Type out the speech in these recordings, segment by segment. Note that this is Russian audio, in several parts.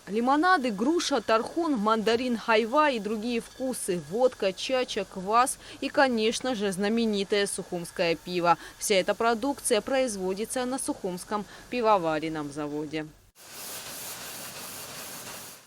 Лимонады, груша, тархун, мандарин, хайва и другие вкусы, водка, чача, квас и, конечно же, знаменитое сухумское пиво. Вся эта продукция производится на Сухумском пивоваренном заводе.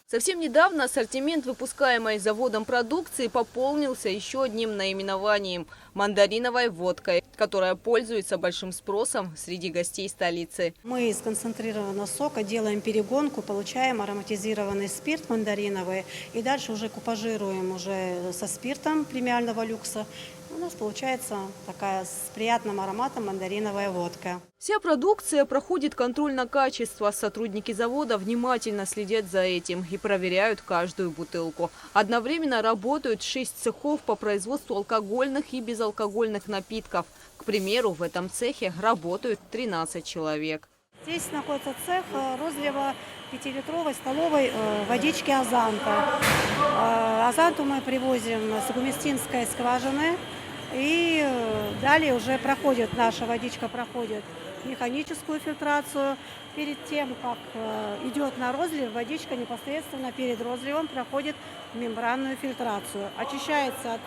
Совсем недавно ассортимент выпускаемой заводом продукции пополнился еще одним наименованием – мандариновой водкой, которая пользуется большим спросом среди гостей столицы. Мы из концентрированного сока делаем перегонку, получаем ароматизированный спирт мандариновый и дальше уже купажируем уже со спиртом премиального люкса. У нас получается такая с приятным ароматом мандариновая водка. Вся продукция проходит контроль на качество. Сотрудники завода внимательно следят за этим и проверяют каждую бутылку. Одновременно работают 6 цехов по производству алкогольных и безалкогольных напитков. К примеру, в этом цехе работают 13 человек. Здесь находится цех розлива 5-литровой столовой водички Азанта. Азанту мы привозим с Гуместинской скважины. И далее уже наша водичка проходит механическую фильтрацию. Перед тем, как идет на розлив, водичка непосредственно перед розливом проходит мембранную фильтрацию. Очищается от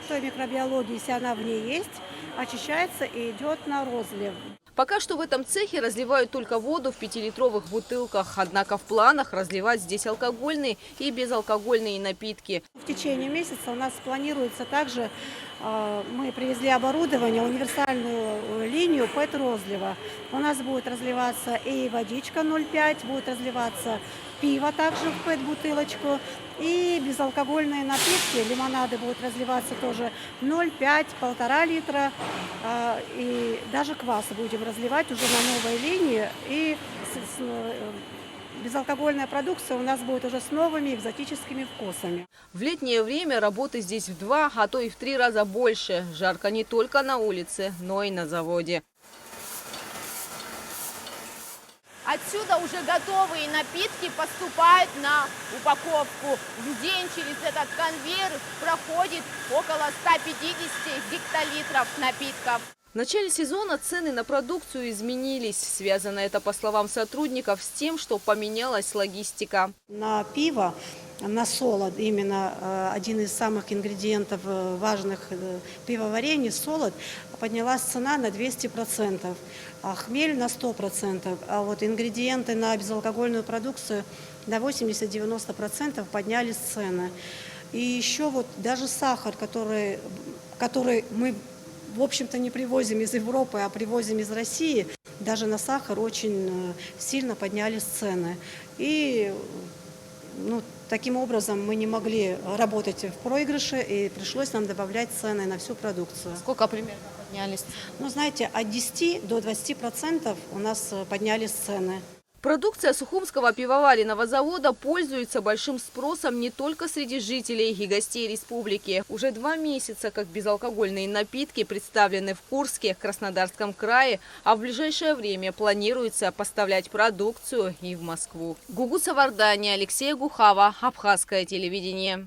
той микробиологии, если она в ней есть, очищается и идет на розлив. Пока что в этом цехе разливают только воду в 5-литровых бутылках. Однако в планах разливать здесь алкогольные и безалкогольные напитки. В течение месяца у нас планируется также, мы привезли оборудование, универсальную линию ПЭТ-розлива. У нас будет разливаться и водичка 0,5, будет разливаться пиво также в ПЭТ-бутылочку. И безалкогольные напитки, лимонады будут разливаться тоже 0,5, 1,5 литра. И даже квас будем разливать уже на новой линии. И безалкогольная продукция у нас будет уже с новыми экзотическими вкусами. В летнее время работы здесь в 2, а то и в 3 раза больше. Жарко не только на улице, но и на заводе. Отсюда уже готовые напитки поступают на упаковку. В день через этот конвейер проходит около 150 гектолитров напитков. В начале сезона цены на продукцию изменились. Связано это, по словам сотрудников, с тем, что поменялась логистика. На пиво, на солод, именно один из самых ингредиентов важных пивоварения, солод, поднялась цена на 200%, а хмель на 100%, а вот ингредиенты на безалкогольную продукцию на 80-90% поднялись цены. И еще вот даже сахар, который мы в общем-то не привозим из Европы, а привозим из России, даже на сахар очень сильно поднялись цены. И таким образом мы не могли работать в проигрыше, и пришлось нам добавлять цены на всю продукцию. Сколько примерно поднялись? Знаете, от 10 до 20% у нас поднялись цены. Продукция Сухумского пивоваренного завода пользуется большим спросом не только среди жителей и гостей республики. Уже 2 месяца как безалкогольные напитки представлены в Курске, Краснодарском крае, а в ближайшее время планируется поставлять продукцию и в Москву. Гугуца Вардания, Алексей Гухава, Абхазское телевидение.